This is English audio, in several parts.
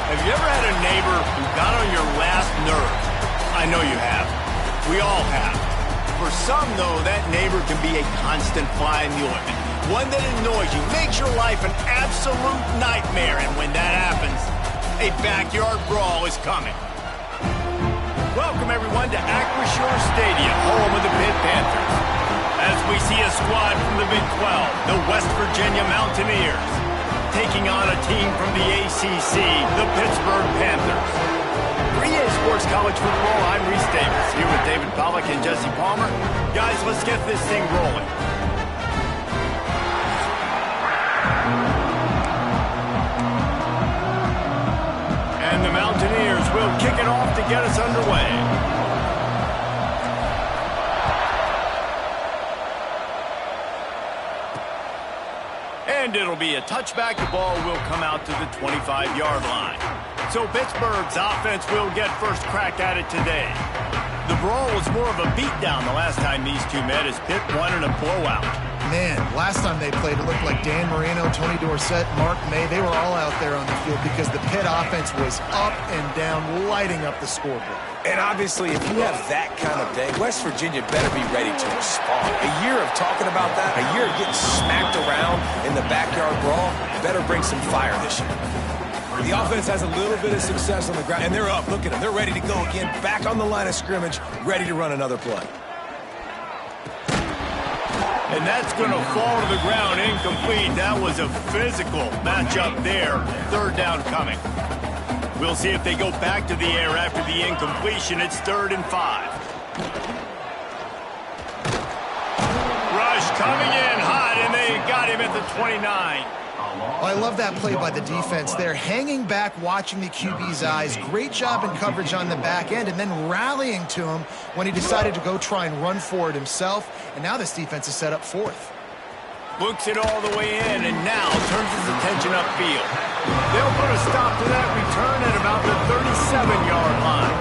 Have you ever had a neighbor who got on your last nerve? I know you have. We all have. For some, though, that neighbor can be a constant fly in the ointment. One that annoys you, makes your life an absolute nightmare. And when that happens, a backyard brawl is coming. Welcome, everyone, to Acrisure Stadium, home of the Pitt Panthers. As we see a squad from the Big 12, the West Virginia Mountaineers, taking on a team from the ACC, the Pittsburgh Panthers. For EA Sports College Football, I'm Reese Davis, here with David Pollack and Jesse Palmer. Guys, let's get this thing rolling. And the Mountaineers will kick it off to get us underway. And it'll be a touchback. The ball will come out to the 25-yard line. So Pittsburgh's offense will get first crack at it today. The brawl was more of a beatdown the last time these two met as Pitt won in a blowout. Man, last time they played, it looked like Dan Marino, Tony Dorsett, Mark May, they were all out there on the field because the Pitt offense was up and down, lighting up the scoreboard. And obviously, if you have that kind of day, West Virginia better be ready to respond. A year of talking about that, a year of getting smacked around in the backyard brawl, better bring some fire this year. The offense has a little bit of success on the ground, and they're up. Look at them. They're ready to go again, back on the line of scrimmage, ready to run another play. And that's going to fall to the ground incomplete. That was a physical matchup there. Third down coming. We'll see if they go back to the air after the incompletion. It's 3rd and 5. Rush coming in hot, and they got him at the 29. Oh, I love that play by the defense there. Hanging back, watching the QB's eyes. Great job in coverage on the back end, and then rallying to him when he decided to go try and run for it himself. And now this defense is set up 4th. Looks it all the way in, and now turns his attention upfield. They'll put a stop to that return at about the 37-yard line.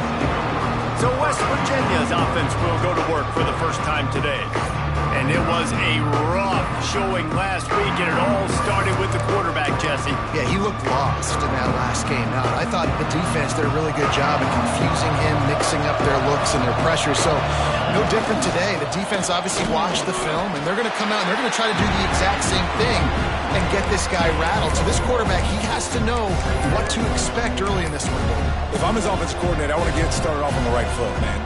So West Virginia's offense will go to work for the first time today. And it was a rough showing last week, and it all started with the quarterback, Jesse. Yeah, he looked lost in that last game out. I thought the defense did a really good job of confusing him, mixing up their looks and their pressure. So no different today. The defense obviously watched the film, and they're going to come out and they're going to try to do the exact same thing and get this guy rattled. So this quarterback, he has to know what to expect early in this one. If I'm his offensive coordinator, I want to get started off on the right foot, man.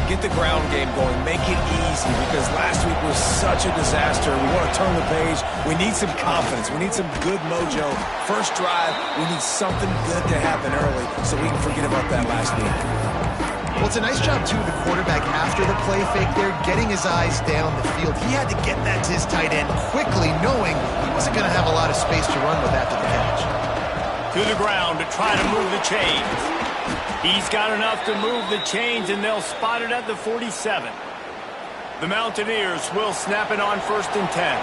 Get the ground game going, make it easy, because last week was such a disaster. We want to turn the page. We need some confidence. We need some good mojo. First drive, we need something good to happen early so we can forget about that last week. Well, it's a nice job, too, the quarterback after the play fake there, getting his eyes down the field. He had to get that to his tight end quickly, knowing he wasn't going to have a lot of space to run with after the catch. To the ground to try to move the chains. He's got enough to move the chains, and they'll spot it at the 47. The Mountaineers will snap it on 1st and 10.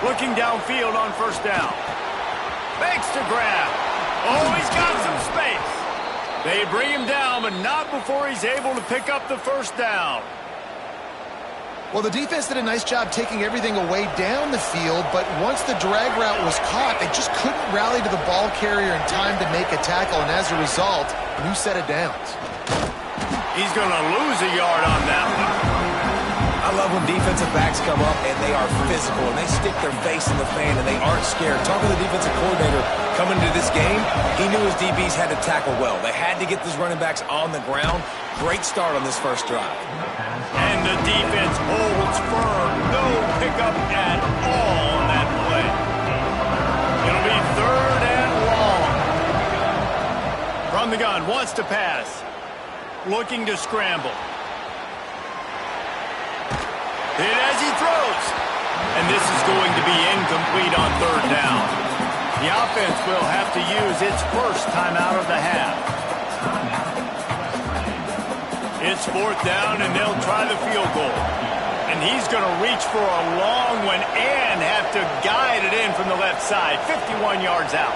Looking downfield on 1st down. Makes the grab. Oh, he's got some space. They bring him down, but not before he's able to pick up the 1st down. Well, the defense did a nice job taking everything away down the field, but once the drag route was caught, they just couldn't rally to the ball carrier in time to make a tackle, and as a result, a new set of downs. He's going to lose a yard on that one. I love when defensive backs come up and they are physical and they stick their face in the fan and they aren't scared. Talking to the defensive coordinator coming into this game, he knew his DBs had to tackle well. They had to get those running backs on the ground. Great start on this first drive. And the defense holds firm. No pickup at all on that play. It'll be 3rd and long. From the gun, wants to pass. Looking to scramble. Hit as he throws. And this is going to be incomplete on 3rd down. The offense will have to use its first timeout of the half. It's 4th down, and they'll try the field goal. And he's going to reach for a long one and have to guide it in from the left side. 51 yards out.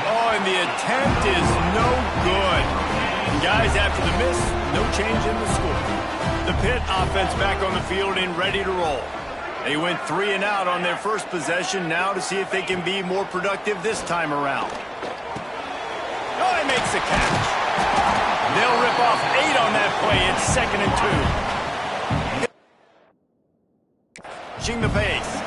Oh, and the attempt is no good. And guys, after the miss, no change in the score. The Pitt offense back on the field and ready to roll. They went 3 and out on their first possession, now to see if they can be more productive this time around. Oh, he makes the catch. They'll rip off 8 on that play. It's 2nd and 2. Pushing the pace.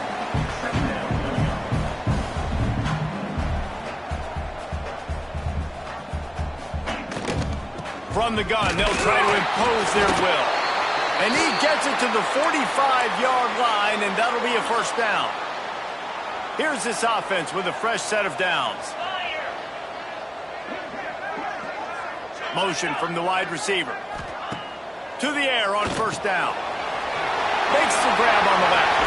From the gun, they'll try to impose their will. And he gets it to the 45-yard line, and that'll be a first down. Here's this offense with a fresh set of downs. Motion from the wide receiver. To the air on first down. Makes the grab on the left.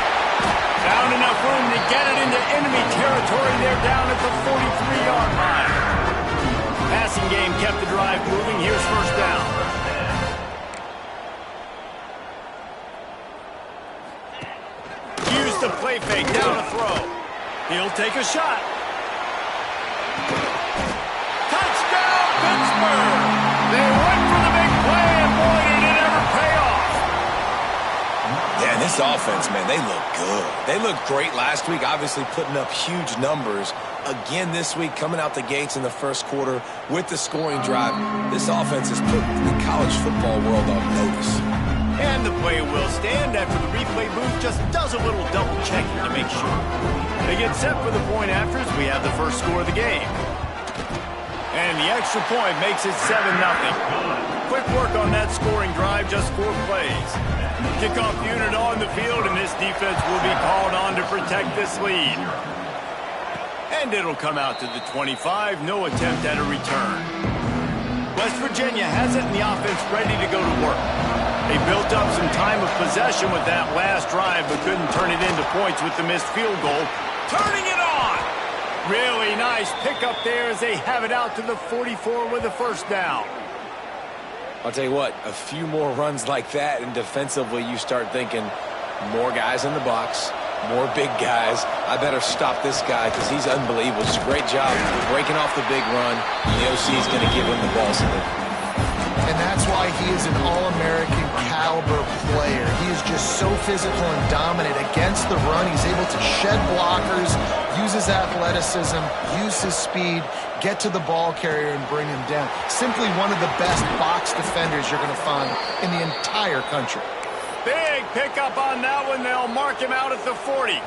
Found enough room to get it into enemy territory. They're down at the 43-yard line. Passing game kept the drive moving. Here's first down. Use the play fake down to throw. He'll take a shot. Touchdown, Pittsburgh! They went for the big play, and boy, did it ever pay off. Yeah, this offense, man, they look good. They looked great last week, obviously putting up huge numbers. Again this week, coming out the gates in the first quarter with the scoring drive. This offense has put the college football world on notice. And the play will stand after the replay booth just does a little double checking to make sure. They get set for the point afters. We have the first score of the game. And the extra point makes it 7-0. Quick work on that scoring drive, just 4 plays. Kickoff unit on the field, and this defense will be called on to protect this lead. And it'll come out to the 25, no attempt at a return. West Virginia has it, and the offense ready to go to work. They built up some time of possession with that last drive, but couldn't turn it into points with the missed field goal. Turning it on! Really nice pickup there as they have it out to the 44 with a first down. I'll tell you what, a few more runs like that, and defensively you start thinking more guys in the box, more big guys. I better stop this guy because he's unbelievable. It's a great job breaking off the big run. The OC is going to give him the ball soon. And that's why he is an All-American caliber player. He is just so physical and dominant against the run. He's able to shed blockers, use his athleticism, use his speed, get to the ball carrier and bring him down. Simply one of the best box defenders you're going to find in the entire country. Big pickup on that one. They'll mark him out at the 40.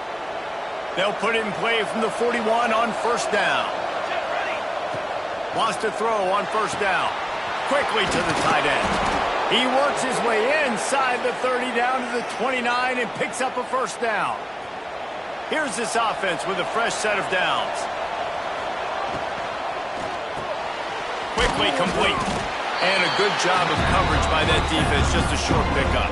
They'll put it in play from the 41 on first down. Wants to throw on first down. Quickly to the tight end. He works his way inside the 30 down to the 29 and picks up a first down. Here's this offense with a fresh set of downs. Quickly complete. And a good job of coverage by that defense, just a short pickup.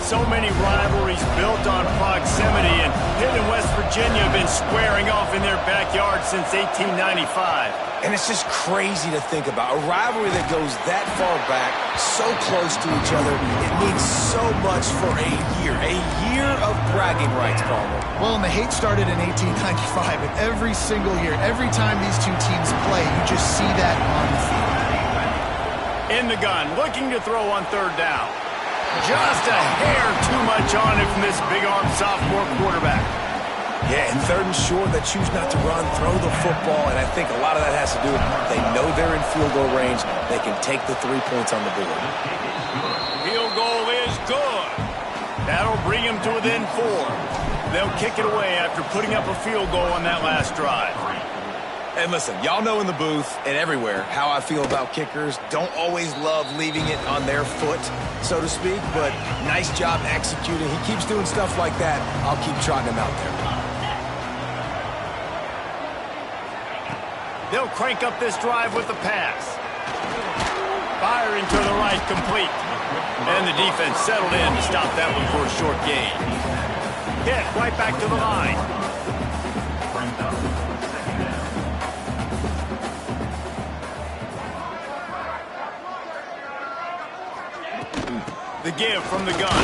So many rivalries built on proximity, and Pitt and West Virginia have been squaring off in their backyard since 1895. And it's just crazy to think about. A rivalry that goes that far back, so close to each other. It means so much for a year of bragging rights, Palmer. Well, and the hate started in 1895, and every single year, every time these two teams play, you just see that on the field. In the gun, looking to throw on third down. Just a hair too much on it from this big-arm sophomore quarterback. Yeah, and third and short, they choose not to run, throw the football, and I think a lot of that has to do with they know they're in field goal range. They can take the 3 points on the board. Field goal is good. That'll bring them to within 4. They'll kick it away after putting up a field goal on that last drive. And listen, y'all know in the booth and everywhere how I feel about kickers. Don't always love leaving it on their foot, so to speak, but nice job executing. He keeps doing stuff like that. I'll keep trotting him out there. They'll crank up this drive with the pass. Firing to the right, complete. And the defense settled in to stop that one for a short gain. Hit right back to the line. The give from the gun.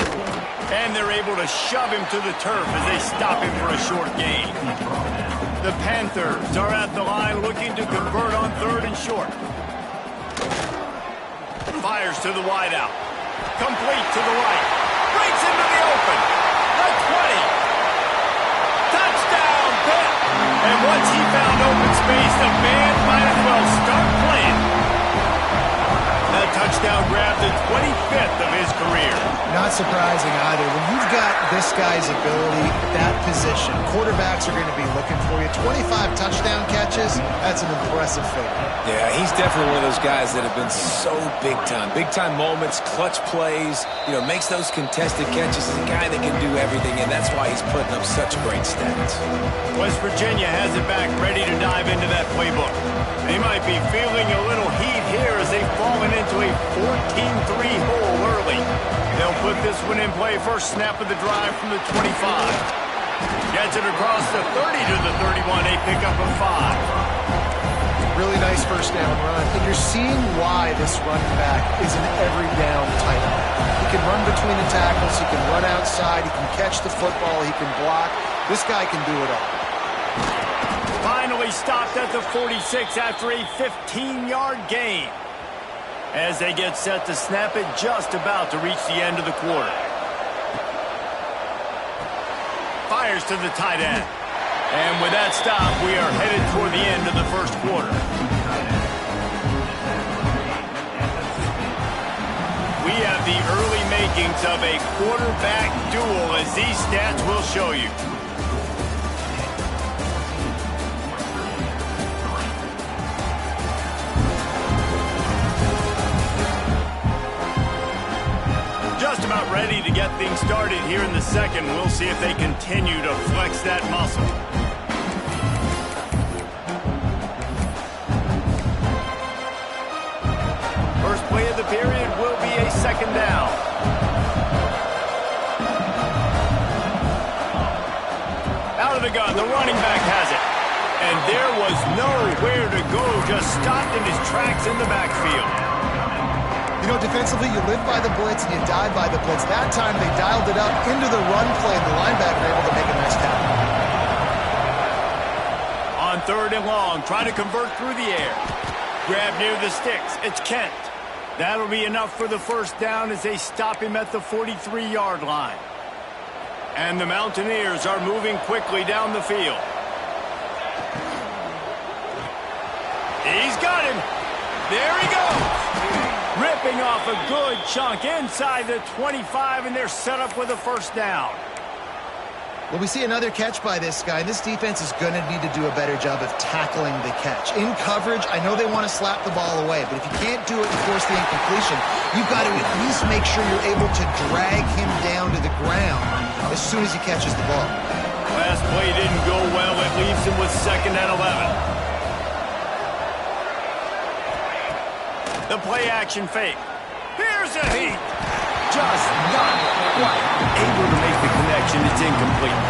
And they're able to shove him to the turf as they stop him for a short gain. The Panthers are at the line looking to convert on third and short. Fires to the wideout. complete to the right. Breaks into the open. The 20. Touchdown, Pitt. And once he found open space, the band might as well start playing. That touchdown grabbed the 25th of his career. Not surprising either. When you've got this guy's ability at that position, quarterbacks are going to be looking for you. 25 touchdown catches, that's an impressive figure. Yeah, he's definitely one of those guys that have been so big time. Big time moments, clutch plays, makes those contested catches. He's a guy that can do everything, and that's why he's putting up such great stats. West Virginia has it back, ready to dive into that playbook. They might be feeling a little heat here as they've fallen into a 14-3 hole early. They'll put this one in play first snap of the drive from the 25. Gets it across the 30 to the 31. A pickup of 5. Really nice first down run. And you're seeing why this running back is an every down type. He can run between the tackles. He can run outside. He can catch the football. He can block. This guy can do it all. Finally stopped at the 46 after a 15-yard gain. As they get set to snap it, just about to reach the end of the quarter. Fires to the tight end. And with that stop, we are headed toward the end of the first quarter. We have the early makings of a quarterback duel, as these stats will show you. Just about ready to get things started here in the second. We'll see if they continue to flex that muscle. First play of the period will be a second down. Out of the gun, the running back has it. And there was nowhere to go, just stopped in his tracks in the backfield. Defensively, you live by the blitz and you die by the blitz. That time, they dialed it up into the run play, and the linebacker able to make a nice tackle. On third and long, trying to convert through the air. Grab near the sticks. It's Kent. That'll be enough for the first down as they stop him at the 43-yard line. And the Mountaineers are moving quickly down the field. He's got him. There he goes. Ripping off a good chunk inside the 25, and they're set up with a first down. Well, we see another catch by this guy. This defense is going to need to do a better job of tackling the catch. In coverage, I know they want to slap the ball away, but if you can't do it and force the incompletion, you've got to at least make sure you're able to drag him down to the ground as soon as he catches the ball. Last play didn't go well. It leaves him with 2nd and 11. The play-action fake. Here's a heat. Just not quite able to make the connection. It's incomplete.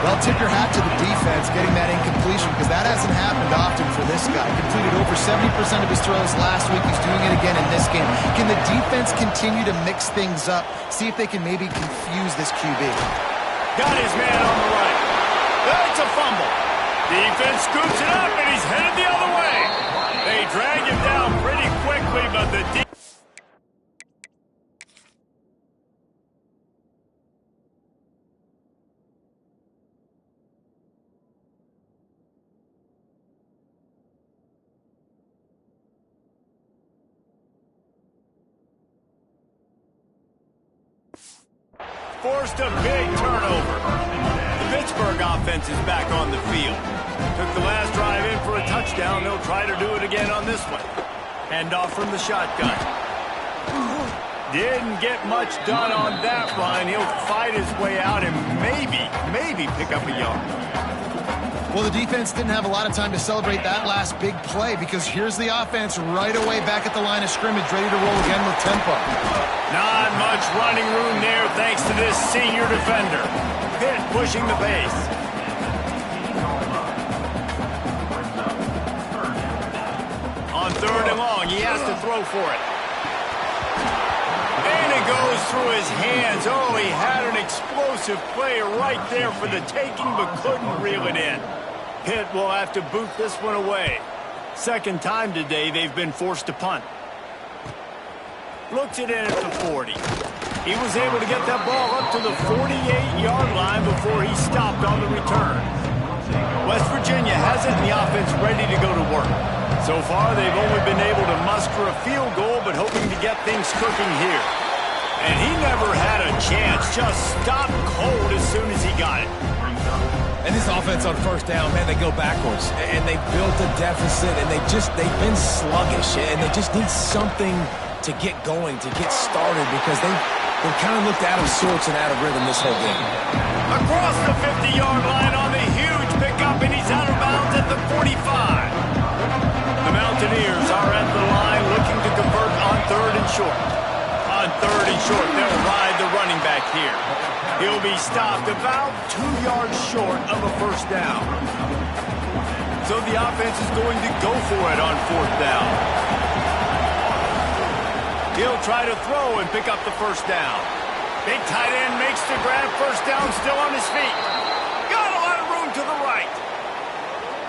Well, tip your hat to the defense getting that incompletion, because that hasn't happened often for this guy. Completed over 70% of his throws last week. He's doing it again in this game. Can the defense continue to mix things up? See if they can maybe confuse this QB. Got his man on the right. That's a fumble. Defense scoops it up, and he's headed the other way. They drag him down pretty quickly, but the forced a big turnover. The Pittsburgh offense is back on the field. Took the last drive in for a touchdown. They'll try to do it again on this one. Hand off from the shotgun. Didn't get much done on that run. He'll fight his way out and maybe pick up a yard. Well, the defense didn't have a lot of time to celebrate that last big play, because here's the offense right away back at the line of scrimmage, ready to roll again with tempo. Not much running room there thanks to this senior defender. Pitt pushing the pace. On third and long, he has to throw for it. And it goes through his hands. Oh, he had an explosive play right there for the taking, but couldn't reel it in. Pitt will have to boot this one away. Second time today they've been forced to punt. Looks it in at the 40. He was able to get that ball up to the 48-yard line before he stopped on the return. West Virginia has it in the offense ready to go to work. So far, they've only been able to muster a field goal, but hoping to get things cooking here. And he never had a chance, just stopped cold as soon as he got it. And this offense on first down, man, they go backwards. And they built a deficit, and they've been sluggish. And they just need something to get going, to get started, because they've kind of looked out of sorts and out of rhythm this whole game. Across the 50-yard line on the huge pickup, and he's out of bounds at the 45. The Mountaineers are at the line looking to convert on 3rd and short. On 3rd and short, they'll ride the running back here. He'll be stopped about 2 yards short of a first down. So the offense is going to go for it on 4th down. He'll try to throw and pick up the first down. Big tight end makes the grab, first down, still on his feet. Got a lot of room to the right.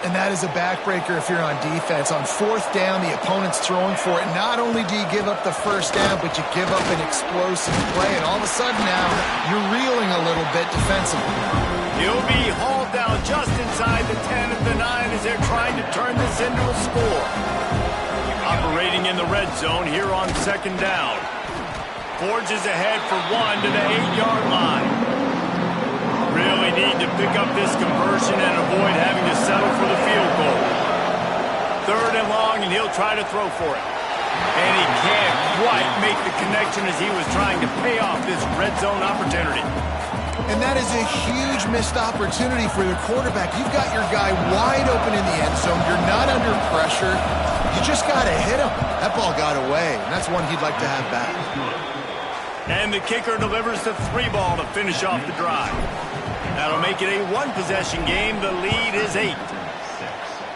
And that is a backbreaker if you're on defense. On 4th down, the opponent's throwing for it. Not only do you give up the first down, but you give up an explosive play. And all of a sudden now, you're reeling a little bit defensively. He'll be hauled down just inside the 10 of the 9 as they're trying to turn this into a score. Operating in the red zone here on 2nd down. Forges ahead for 1 to the 8-yard line. Really need to pick up this conversion and avoid having to settle for the field goal. 3rd and long, and he'll try to throw for it. And he can't quite make the connection as he was trying to pay off this red zone opportunity. And that is a huge missed opportunity for the quarterback. You've got your guy wide open in the end zone. You're not under pressure. You just got to hit him. That ball got away, and that's one he'd like to have back. And the kicker delivers the 3 ball to finish off the drive. That'll make it a 1-possession game. The lead is 8.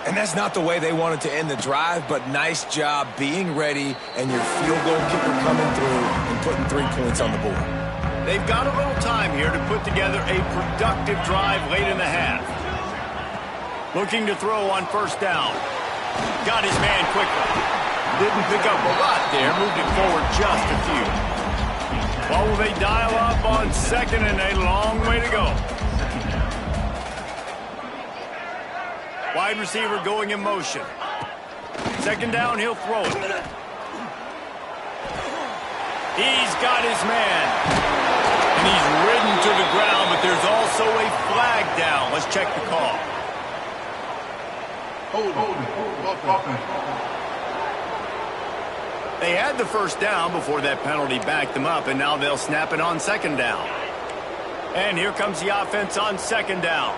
And that's not the way they wanted to end the drive, but nice job being ready and your field goal kicker coming through and putting 3 points on the board. They've got a little time here to put together a productive drive late in the half. Looking to throw on 1st down. Got his man quickly. Didn't pick up a lot there. Moved it forward just a few. What will they dial up on 2nd and a long way to go? Wide receiver going in motion. 2nd down, he'll throw it. He's got his man. And he's ridden to the ground, but there's also a flag down. Let's check the call. They had the first down before that penalty backed them up, and now they'll snap it on 2nd down. And here comes the offense on 2nd down.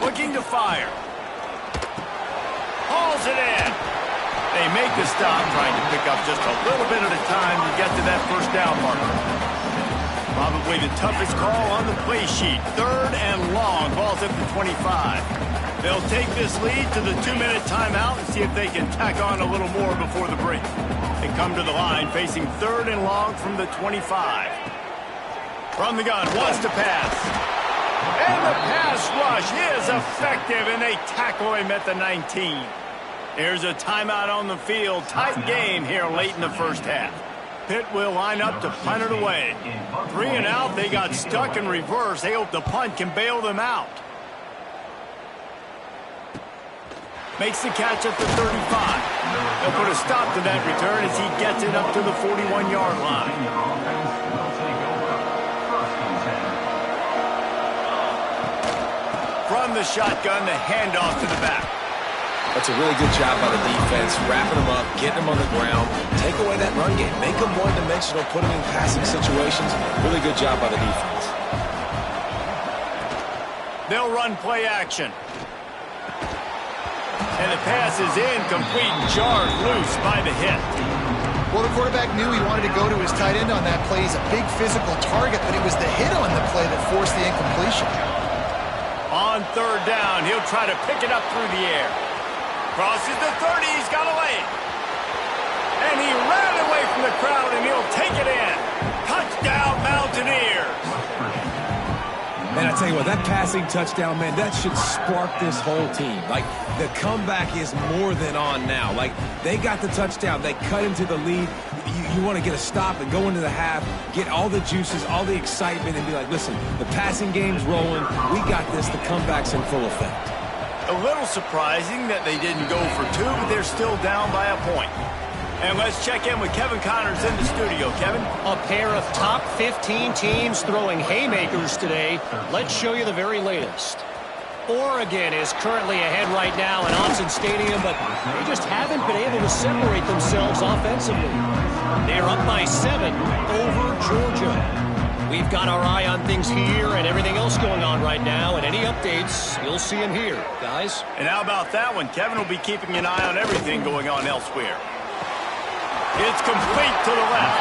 Looking to fire. Hauls it in. They make the stop, trying to pick up just a little bit at a time to get to that first down marker. Probably the toughest call on the play sheet. 3rd and long. Ball's at the 25. They'll take this lead to the 2-minute timeout and see if they can tack on a little more before the break. They come to the line facing 3rd and long from the 25. From the gun, wants to pass. And the pass rush is effective, and they tackle him at the 19. Here's a timeout on the field. Tight game here late in the first half. Pitt will line up to punt it away. 3 and out, they got stuck in reverse. They hope the punt can bail them out. Makes the catch at the 35. They'll put a stop to that return as he gets it up to the 41-yard line. From the shotgun, the handoff to the back. That's a really good job by the defense, wrapping them up, getting them on the ground, take away that run game, make them one-dimensional, put them in passing situations. Really good job by the defense. They'll run play action. And the pass is incomplete, jarred loose by the hit. Well, the quarterback knew he wanted to go to his tight end on that play. He's a big physical target, but it was the hit on the play that forced the incompletion. On 3rd down, he'll try to pick it up through the air. Crosses the 30, he's got a lane. And he ran away from the crowd, and he'll take it in. Touchdown, Mountaineers. Man, I tell you what, that passing touchdown, man, that should spark this whole team. Like, the comeback is more than on now. Like, they got the touchdown. They cut into the lead. You want to get a stop and go into the half, get all the juices, all the excitement, and be like, listen, the passing game's rolling. We got this. The comeback's in full effect. A little surprising that they didn't go for two, but they're still down by a point. And let's check in with Kevin Connors in the studio. Kevin? A pair of top 15 teams throwing haymakers today. Let's show you the very latest. Oregon is currently ahead right now in Autzen Stadium, but they just haven't been able to separate themselves offensively. They're up by 7 over Georgia. We've got our eye on things here and everything else going on right now, and any updates, you'll see them here, guys. And how about that one? Kevin will be keeping an eye on everything going on elsewhere. It's complete to the left.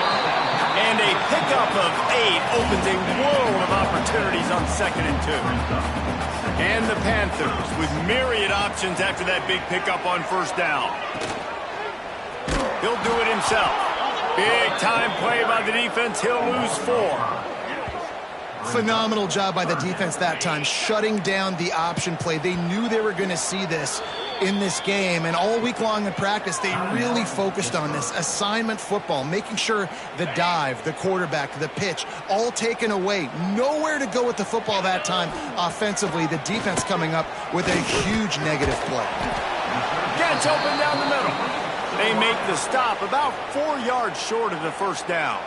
And a pickup of 8 opens a world of opportunities on 2nd and 2. And the Panthers with myriad options after that big pickup on 1st down. He'll do it himself. Big time play by the defense. He'll lose 4. Phenomenal job by the defense that time, shutting down the option play. They knew they were going to see this in this game, and all week long in practice, they really focused on this assignment football, making sure the dive, the quarterback, the pitch, all taken away. Nowhere to go with the football that time offensively. The defense coming up with a huge negative play. Gets open down the middle. They make the stop about 4 yards short of the 1st down.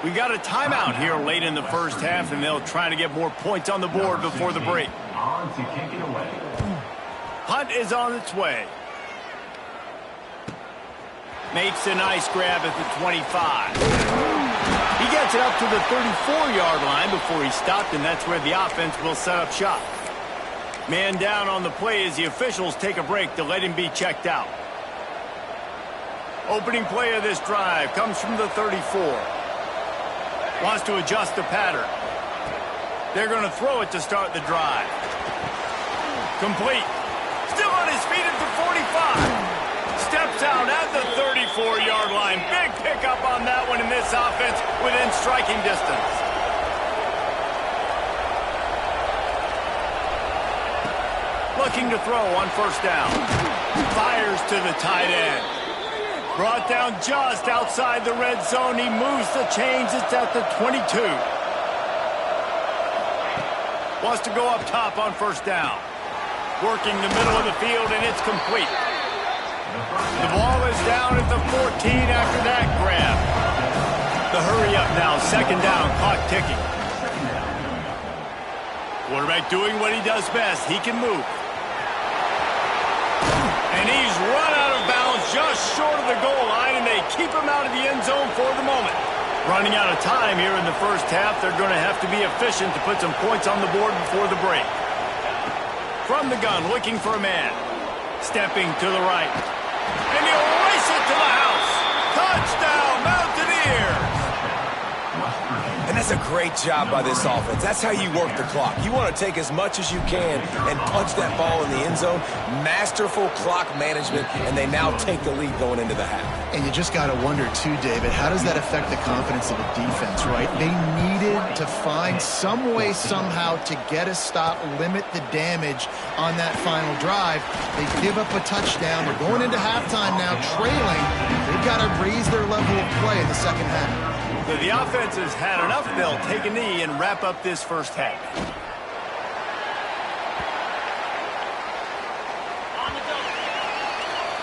We got a timeout here late in the 1st half, and they'll try to get more points on the board before the break. Punt is on its way. Makes a nice grab at the 25. He gets it up to the 34-yard line before he stopped, and that's where the offense will set up shop. Man down on the play as the officials take a break to let him be checked out. Opening play of this drive comes from the 34. Wants to adjust the pattern. They're going to throw it to start the drive. Complete. Still on his feet at the 45. Steps out at the 34-yard line. Big pickup on that one in this offense within striking distance. Looking to throw on 1st down. Fires to the tight end. Brought down just outside the red zone. He moves the chains. It's at the 22. Wants to go up top on 1st down. Working the middle of the field, and it's complete. The ball is down at the 14 after that grab. The hurry up now. 2nd down. Clock ticking. Quarterback doing what he does best. He can move. And he's run out of bounds just short of the goal line, and they keep him out of the end zone for the moment. Running out of time here in the 1st half. They're going to have to be efficient to put some points on the board before the break. From the gun, looking for a man. Stepping to the right. And he'll race it to the house. Touchdown, Mountaineers! And that's a great job by this offense. That's how you work the clock. You want to take as much as you can and punch that ball in the end zone. Masterful clock management, and they now take the lead going into the half. And you just got to wonder, too, David, how does that affect the confidence of the defense, right? They needed to find some way, somehow, to get a stop, limit the damage on that final drive. They give up a touchdown. They're going into halftime now, trailing. They've got to raise their level of play in the 2nd half. So the offense has had enough. They'll take a knee and wrap up this 1st half.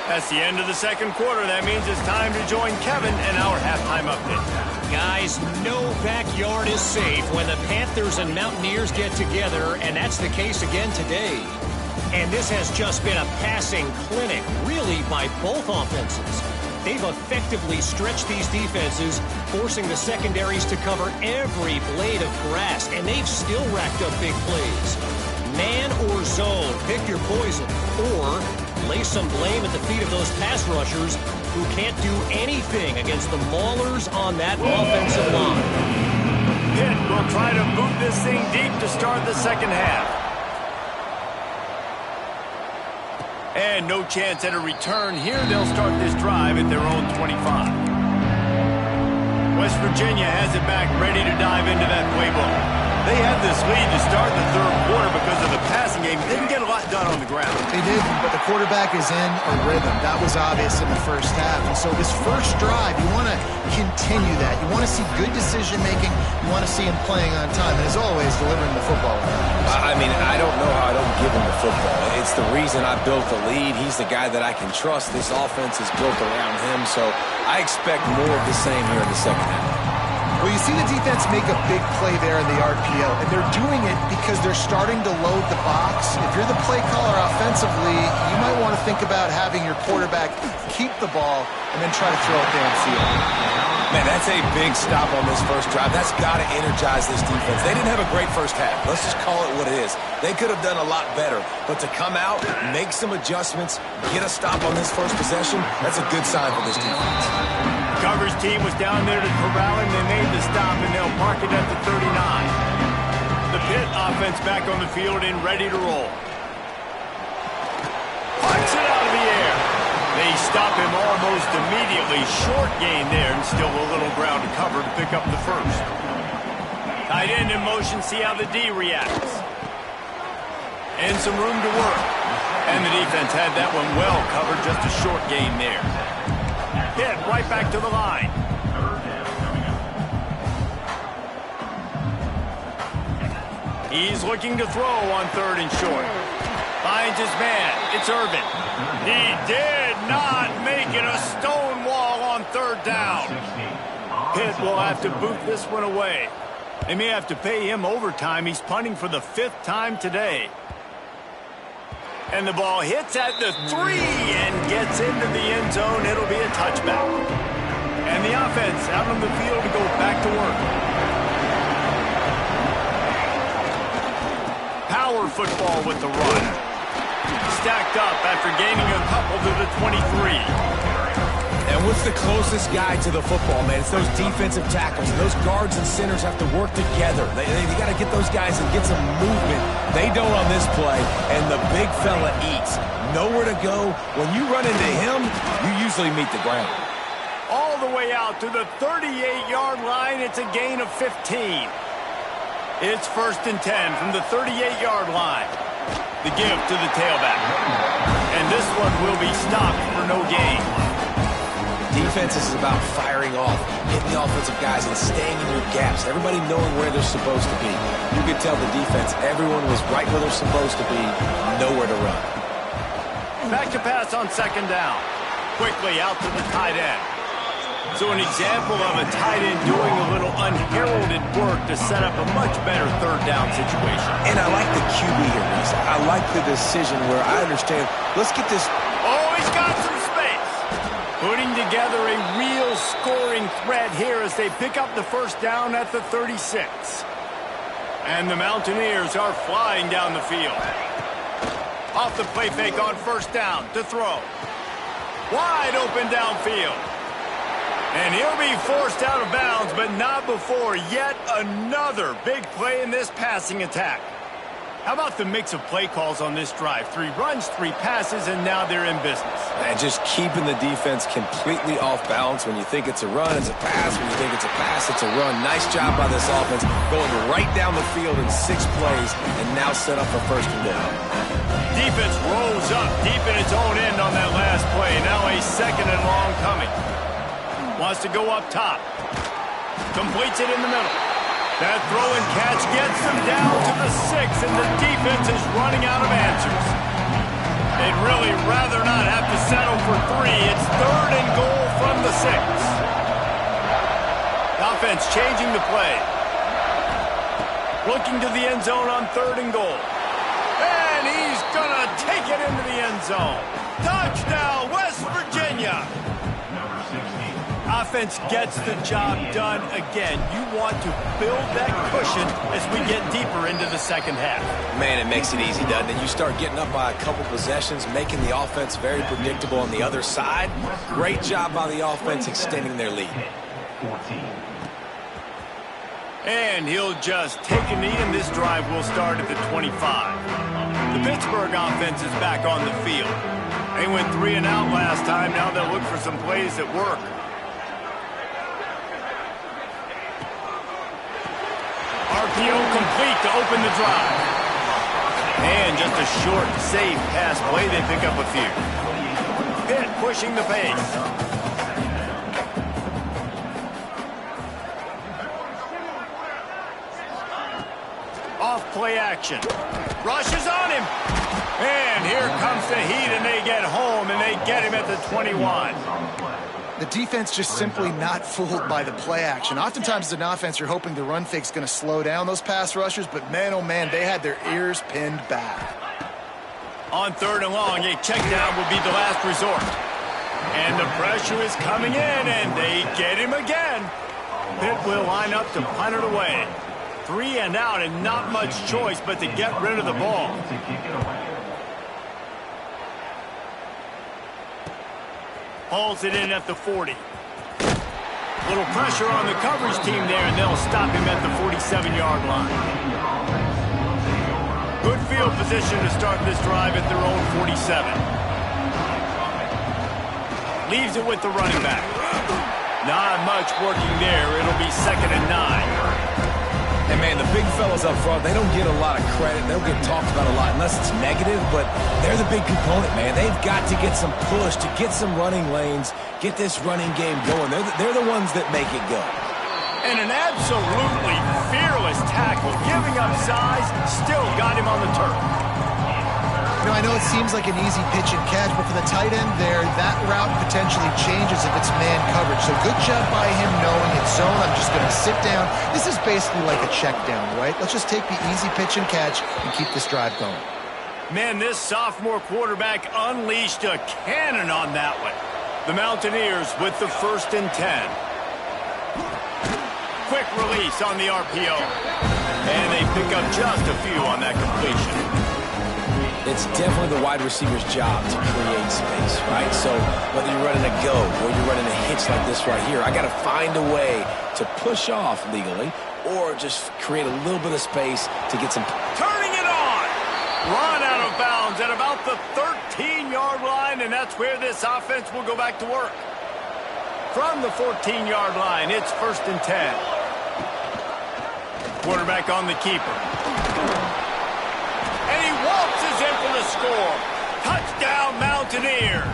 That's the end of the 2nd quarter. That means it's time to join Kevin in our halftime update. Guys, no backyard is safe when the Panthers and Mountaineers get together, and that's the case again today. And this has just been a passing clinic, really, by both offenses. They've effectively stretched these defenses, forcing the secondaries to cover every blade of grass, and they've still racked up big plays. Man or zone, pick your poison, or lay some blame at the feet of those pass rushers who can't do anything against the maulers on that offensive line. Pitt will try to boot this thing deep to start the 2nd half. And no chance at a return here. They'll start this drive at their own 25. West Virginia has it back, ready to dive into that playbook. They had this lead to start the third quarter because of the passing game. Didn't get a lot done on the ground. They didn't, but the quarterback is in a rhythm. That was obvious in the first half. And so this first drive, you want to continue that. You want to see good decision-making. You want to see him playing on time. And as always, delivering the football. I mean, I don't know how I don't give him the football. It's the reason I built the lead. He's the guy that I can trust. This offense is built around him, so I expect more of the same here in the second half. Well, you see the defense make a big play there in the RPO, and they're doing it because they're starting to load the box. If you're the play caller offensively, you might want to think about having your quarterback keep the ball and then try to throw it downfield. Man, that's a big stop on this first drive. That's got to energize this defense. They didn't have a great first half. Let's just call it what it is. They could have done a lot better, but to come out, make some adjustments, get a stop on this first possession, that's a good sign for this defense. Coverage team was down there to corral him. They made the stop, and they'll park it at the 39. The Pitt offense back on the field and ready to roll. Parks it out of the air. They stop him almost immediately. Short gain there, and still a little ground to cover to pick up the first. Tight end in motion, see how the D reacts. And some room to work. And the defense had that one well covered, just a short gain there. Pitt right back to the line. He's looking to throw on third and short. Finds his man. It's Irvin. He did not make it a stone wall on third down. Pitt will have to boot this one away. They may have to pay him overtime. He's punting for the 5th time today. And the ball hits at the 3 and gets into the end zone. It'll be a touchback. And the offense out on the field to go back to work. Power football with the run. Stacked up after gaining a couple to the 23. And what's the closest guy to the football, man? It's those defensive tackles. Those guards and centers have to work together. They got to get those guys and get some movement. They don't on this play, and the big fella eats. Nowhere to go. When you run into him, you usually meet the ground. All the way out to the 38-yard line. It's a gain of 15. It's 1st and 10 from the 38-yard line. The give to the tailback. And this one will be stopped for no gain. Defense is about firing off, hitting the offensive guys, and staying in your gaps. Everybody knowing where they're supposed to be. You could tell the defense, everyone was right where they're supposed to be, nowhere to run. Back to pass on 2nd down. Quickly out to the tight end. So an example of a tight end doing a little unheralded work to set up a much better 3rd down situation. And I like the QB here, Reese. I like the decision where I understand, let's get this. Oh, he's got some space. Putting together a real scoring threat here as they pick up the 1st down at the 36. And the Mountaineers are flying down the field. Off the play fake on 1st down to throw. Wide open downfield. And he'll be forced out of bounds, but not before yet another big play in this passing attack. How about the mix of play calls on this drive? 3 runs, 3 passes, and now they're in business. And just keeping the defense completely off balance. When you think it's a run, it's a pass. When you think it's a pass, it's a run. Nice job by this offense, going right down the field in 6 plays, and now set up for 1st and goal. Defense rolls up deep in its own end on that last play. Now a 2nd and long coming. Wants to go up top. Completes it in the middle. That throw and catch gets them down to the 6, and the defense is running out of answers. They'd really rather not have to settle for 3. It's 3rd and goal from the 6. Offense changing the play. Looking to the end zone on 3rd and goal. And he's going to take it into the end zone. Touchdown, West Virginia. Offense gets the job done again. You want to build that cushion as we get deeper into the 2nd half. Man, it makes it easy, doesn't it? You start getting up by a couple possessions, making the offense very predictable on the other side. Great job by the offense extending their lead. And he'll just take a knee, and this drive will start at the 25. The Pittsburgh offense is back on the field. They went 3 and out last time. Now they'll look for some plays that work. RPO complete to open the drive. And just a short, safe pass play. They pick up a few. Pitt pushing the pace. Off play action. Rushes on him. And here comes the heat, and they get home, and they get him at the 21. The defense just simply not fooled by the play action. Oftentimes as an offense, you're hoping the run fake's going to slow down those pass rushers, but man, oh man, they had their ears pinned back. On 3rd and long, a check down will be the last resort. And the pressure is coming in, and they get him again. Pitt will line up to punt it away. 3 and out, and not much choice but to get rid of the ball. Hauls it in at the 40. Little pressure on the coverage team there, and they'll stop him at the 47-yard line. Good field position to start this drive at their own 47. Leaves it with the running back. Not much working there. It'll be 2nd and 9. And, man, the big fellas up front, they don't get a lot of credit. They don't get talked about a lot unless it's negative, but they're the big component, man. They've got to get some push, to get some running lanes, get this running game going. They're the ones that make it go. And an absolutely fearless tackle, giving up size, still got him on the turf. You know, I know it seems like an easy pitch and catch, but for the tight end there, that route potentially changes if it's man coverage. So good job by him knowing it's zone. I'm just going to sit down. This is basically like a check down, right? Let's just take the easy pitch and catch and keep this drive going. Man, this sophomore quarterback unleashed a cannon on that one. The Mountaineers with the 1st and 10. Quick release on the RPO. And they pick up just a few on that completion. It's definitely the wide receiver's job to create space, right? So whether you're running a go or you're running a hitch like this right here, I got to find a way to push off legally or just create a little bit of space to get some... Turning it on! Run out of bounds at about the 13-yard line, and that's where this offense will go back to work. From the 14-yard line, it's 1st and 10. Quarterback on the keeper. And he waltzes in for the score. Touchdown, Mountaineers.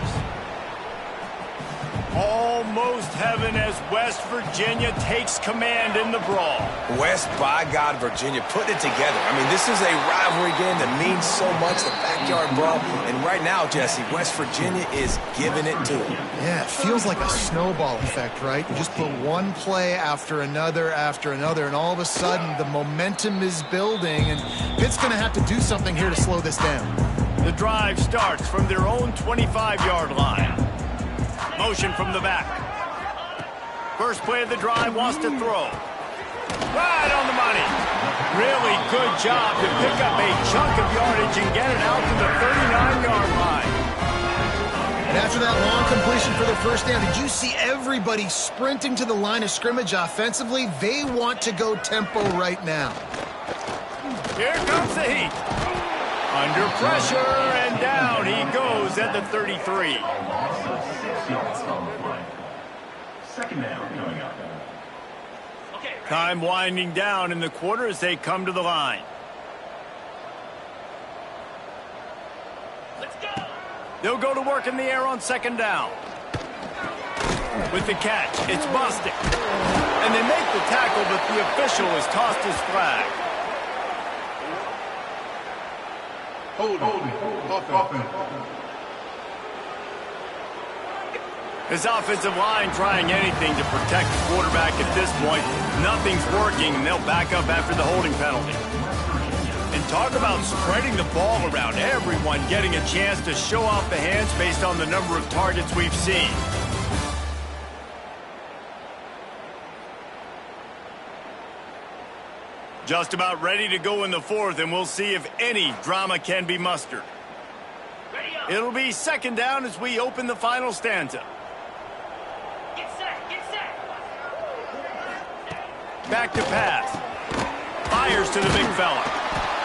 Almost heaven as West Virginia takes command in the brawl. West, by God, Virginia, putting it together. I mean, this is a rivalry game that means so much, the backyard brawl. And right now, Jesse, West Virginia is giving it to them. Yeah, it feels like a snowball effect, right? You just put one play after another, and all of a sudden the momentum is building, and Pitt's going to have to do something here to slow this down. The drive starts from their own 25-yard line. Motion from the back. First play of the drive, wants to throw. Right on the money. Really good job to pick up a chunk of yardage and get it out to the 39-yard line. And after that long completion for the first down, did you see everybody sprinting to the line of scrimmage offensively? They want to go tempo right now. Here comes the heat. Under pressure, and down he goes at the 33. Second down coming up. Time winding down in the quarter as they come to the line. Let's go. They'll go to work in the air on 2nd down. With the catch, it's busted. And they make the tackle, but the official has tossed his flag. His offensive line trying anything to protect the quarterback at this point. Nothing's working, and they'll back up after the holding penalty. And talk about spreading the ball around. Everyone getting a chance to show off the hands based on the number of targets we've seen. Just about ready to go in the 4th, and we'll see if any drama can be mustered. It'll be 2nd down as we open the final stanza. Get set. Back to pass. Fires to the big fella.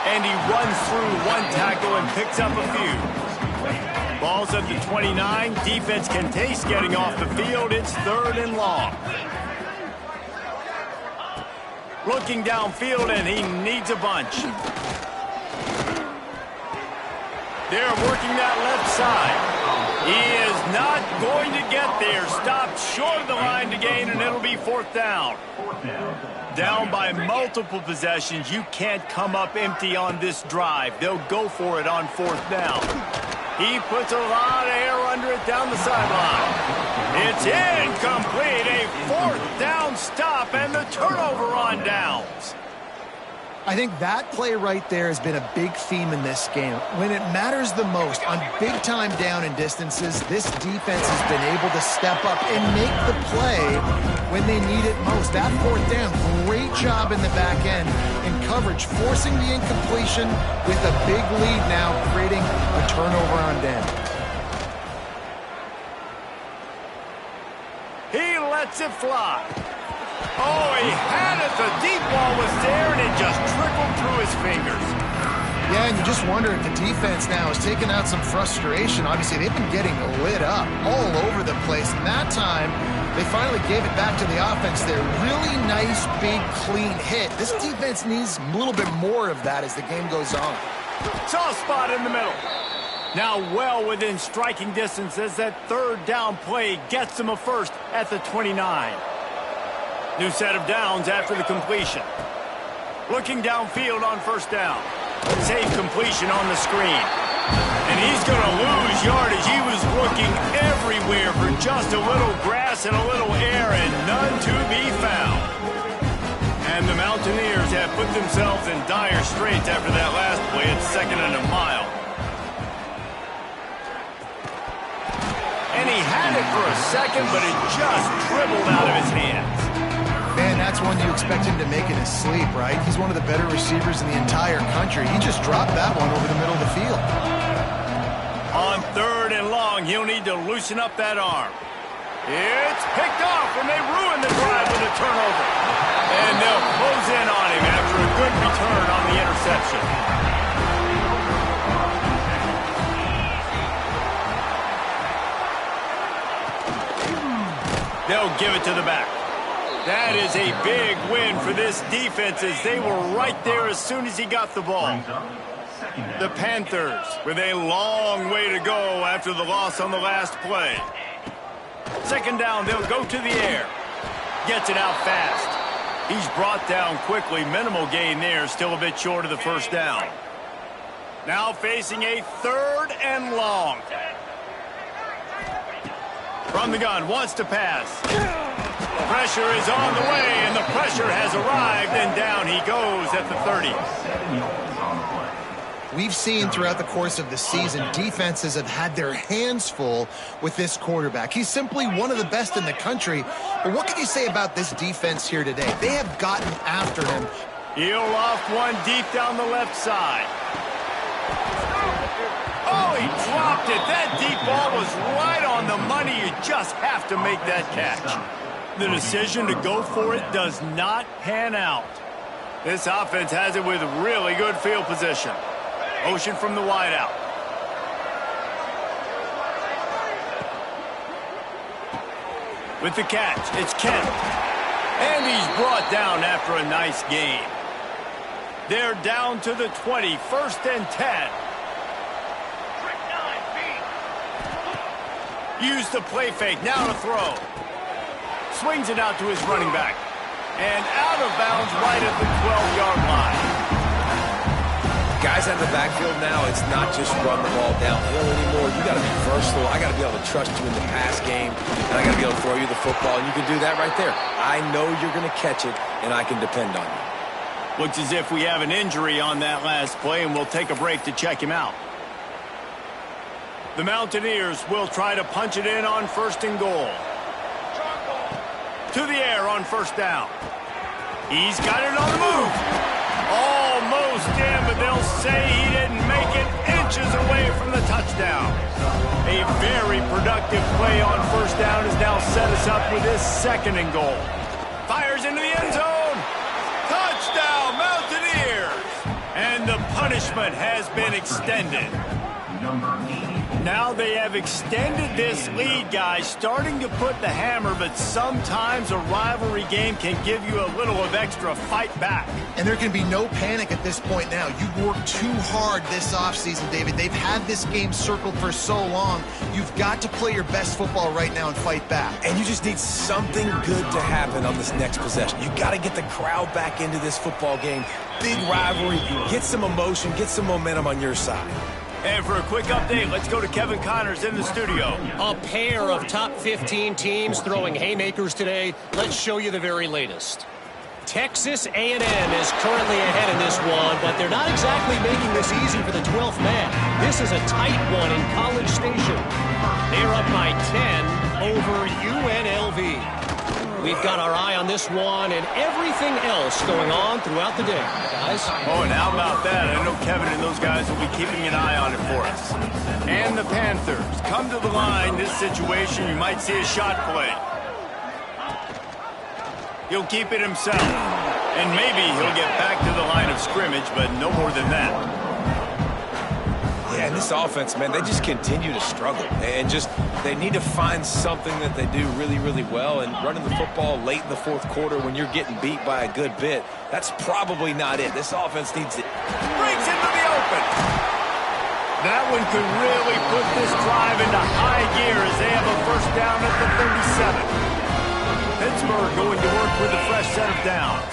And he runs through one tackle and picks up a few. Ball's at the 29. Defense can taste getting off the field. It's 3rd and long. Looking downfield, and he needs a bunch. They're working that left side. He is not going to get there. Stopped short of the line to gain, and it'll be 4th down. Down by multiple possessions. You can't come up empty on this drive. They'll go for it on 4th down. He puts a lot of air under it down the sideline. It's incomplete. A 4th down stop and the turnover on downs. I think that play right there has been a big theme in this game. When it matters the most, on big-time down and distances, this defense has been able to step up and make the play when they need it most. That 4th down, great job in the back end in coverage, forcing the incompletion with a big lead now, creating a turnover on down. He lets it fly. Oh, he had it. The deep ball was there, and it just trickled through his fingers. Yeah, and you just wonder if the defense now is taking out some frustration. Obviously, they've been getting lit up all over the place. And that time, they finally gave it back to the offense there. Really nice, big, clean hit. This defense needs a little bit more of that as the game goes on. Soft spot in the middle. Now well within striking distance as that 3rd down play gets them a first at the 29. New set of downs after the completion. Looking downfield on 1st down. Safe completion on the screen. And he's going to lose yardage. He was looking everywhere for just a little grass and a little air, and none to be found. And the Mountaineers have put themselves in dire straits after that last play. It's 2nd and a mile. And he had it for a second, but it just dribbled out of his hands. Man, that's one you expect him to make in his sleep, right? He's one of the better receivers in the entire country. He just dropped that one over the middle of the field. On 3rd and long, he'll need to loosen up that arm. It's picked off, and they ruin the drive with a turnover. And they'll close in on him after a good return on the interception. They'll give it to the back. That is a big win for this defense as they were right there as soon as he got the ball. The Panthers with a long way to go after the loss on the last play. 2nd down, they'll go to the air. Gets it out fast. He's brought down quickly. Minimal gain there, still a bit short of the 1st down. Now facing a 3rd and long. From the gun, wants to pass. Pressure is on the way, and the pressure has arrived, and down he goes at the 30. We've seen throughout the course of the season, defenses have had their hands full with this quarterback. He's simply one of the best in the country. But what can you say about this defense here today? They have gotten after him. He'll loft one deep down the left side. Oh, he dropped it. That deep ball was right on the money. You just have to make that catch. The decision to go for it does not pan out. This offense has it with really good field position. Motion from the wideout. With the catch, it's Kent. And he's brought down after a nice gain. They're down to the 20, 1st and 10. Use the play fake, now to throw. Swings it out to his running back. And out of bounds right at the 12-yard line. Guys out of the backfield now, it's not just run the ball downhill anymore. You got to be versatile. I got to be able to trust you in the pass game, and I got to be able to throw you the football, and you can do that right there. I know you're going to catch it, and I can depend on you. Looks as if we have an injury on that last play, and we'll take a break to check him out. The Mountaineers will try to punch it in on 1st and goal. To the air on 1st down. He's got it on the move. Almost in, but they'll say he didn't make it, inches away from the touchdown. A very productive play on 1st down has now set us up with this 2nd and goal. Fires into the end zone. Touchdown, Mountaineers. And the punishment has been extended. Number 84. Now they have extended this lead, guys, starting to put the hammer, but sometimes a rivalry game can give you a little of extra fight back. And there can be no panic at this point now. You've worked too hard this offseason, David. They've had this game circled for so long. You've got to play your best football right now and fight back. And you just need something good to happen on this next possession. You got to get the crowd back into this football game. Big rivalry, get some emotion, get some momentum on your side. And for a quick update, let's go to Kevin Connors in the studio. A pair of top 15 teams throwing haymakers today. Let's show you the very latest. Texas A&M is currently ahead in this one, but they're not exactly making this easy for the 12th man. This is a tight one in College Station. They're up by 10 over UNLV. We've got our eye on this one and everything else going on throughout the day, guys. Oh, and how about that? I know Kevin and those guys will be keeping an eye on it for us. And the Panthers come to the line. This situation, you might see a shot play. He'll keep it himself. And maybe he'll get back to the line of scrimmage, but no more than that. Yeah, and this offense, man, they just continue to struggle. And just, they need to find something that they do really, really well. And running the football late in the fourth quarter when you're getting beat by a good bit, that's probably not it. This offense needs it. Breaks into the open. That one could really put this drive into high gear as they have a first down at the 37. Pittsburgh going to work with a fresh set of downs.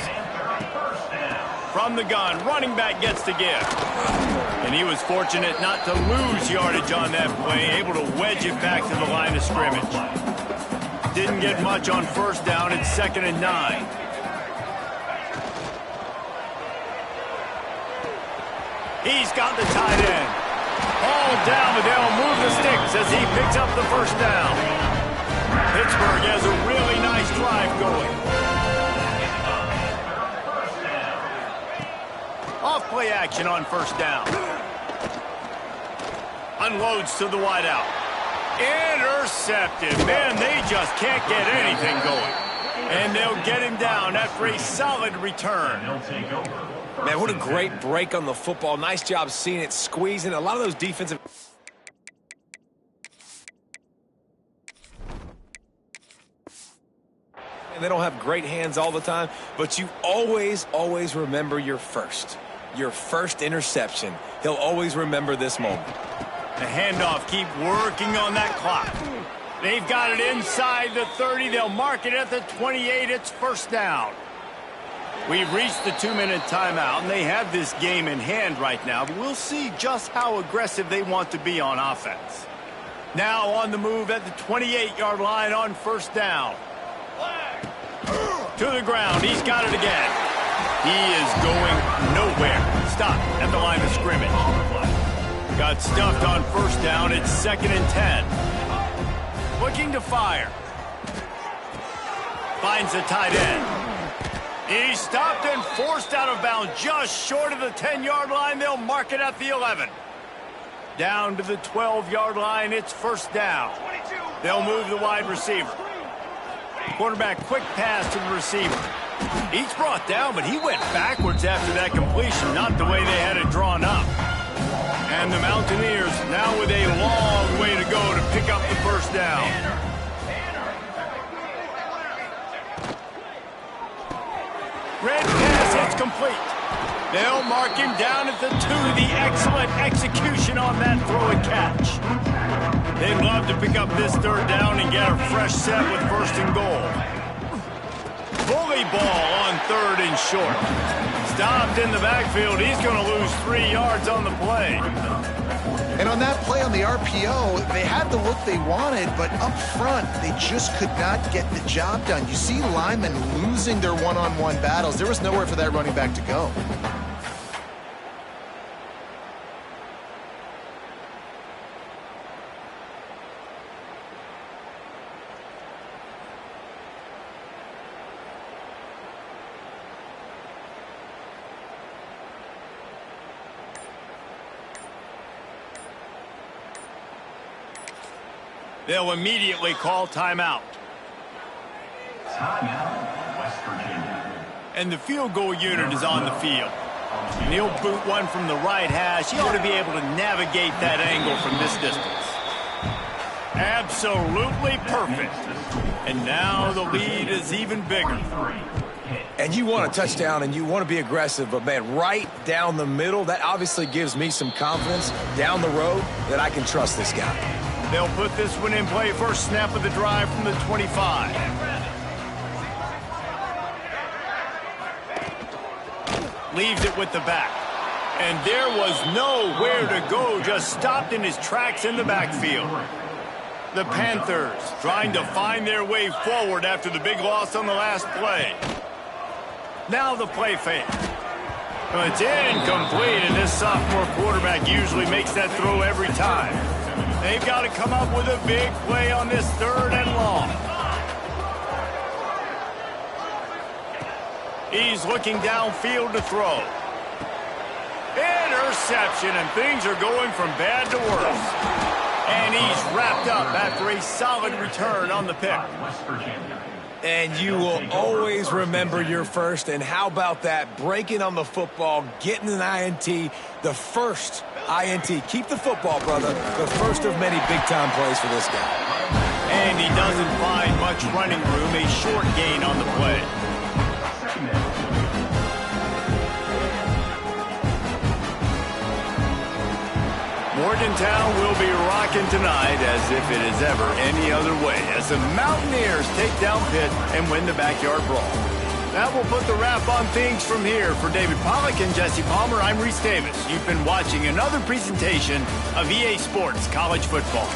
From the gun, running back gets to give. And he was fortunate not to lose yardage on that play, able to wedge it back to the line of scrimmage. Didn't get much on first down. It's 2nd and 9. He's got the tight end. All down, but they'll move the sticks as he picks up the first down. Pittsburgh has a really nice drive going. Off play action on first down. Unloads to the wideout. Intercepted. Man, they just can't get anything going. And they'll get him down after a solid return. Man, what a great break on the football. Nice job seeing it, squeezing. A lot of those defensive... They don't have great hands all the time, but you always, always remember your first interception. He'll always remember this moment. The handoff, keep working on that clock. They've got it inside the 30. They'll mark it at the 28. It's first down. We've reached the 2-minute timeout, and they have this game in hand right now, but we'll see just how aggressive they want to be on offense. Now on the move at the 28-yard line on first down. To the ground. He's got it again. He is going nowhere. Stop at the line of scrimmage. Got stuffed on first down. It's 2nd and 10. Looking to fire. Finds the tight end. He's stopped and forced out of bounds just short of the 10-yard line. They'll mark it at the 11. Down to the 12-yard line. It's first down. They'll move the wide receiver. Quarterback quick pass to the receiver. He's brought down, but he went backwards after that completion, not the way they had it drawn up. And the Mountaineers now with a long way to go to pick up the first down. Red pass, it's complete. They'll mark him down at the 2. The excellent execution on that throw and catch. They'd love to pick up this third down and get a fresh set with first and goal. Bully ball on 3rd and short. Stopped in the backfield. He's going to lose 3 yards on the play. And on that play on the RPO, they had the look they wanted, but up front, they just could not get the job done. You see linemen losing their one-on-one battles. There was nowhere for that running back to go. They'll immediately call timeout. Timeout, West Virginia. And the field goal unit is on the field. And he'll boot one from the right hash. He ought to be able to navigate that angle from this distance. Absolutely perfect. And now the lead is even bigger. And you want a touchdown and you want to be aggressive, but, man, right down the middle, that obviously gives me some confidence down the road that I can trust this guy. They'll put this one in play first snap of the drive from the 25. Leaves it with the back. And there was nowhere to go, just stopped in his tracks in the backfield. The Panthers trying to find their way forward after the big loss on the last play. Now the play fake. Well, it's incomplete, and this sophomore quarterback usually makes that throw every time. They've got to come up with a big play on this 3rd and long. He's looking downfield to throw. Interception, and things are going from bad to worse. And he's wrapped up after a solid return on the pick. And you will always remember your first, and how about that? Breaking on the football, getting an INT, the first INT. Keep the football, brother. The first of many big-time plays for this guy. And he doesn't find much running room, a short gain on the play. Morgantown will be rocking tonight as if it is ever any other way, as the Mountaineers take down Pitt and win the backyard brawl. That will put the wrap on things from here. For David Pollack and Jesse Palmer, I'm Reese Davis. You've been watching another presentation of EA Sports College Football.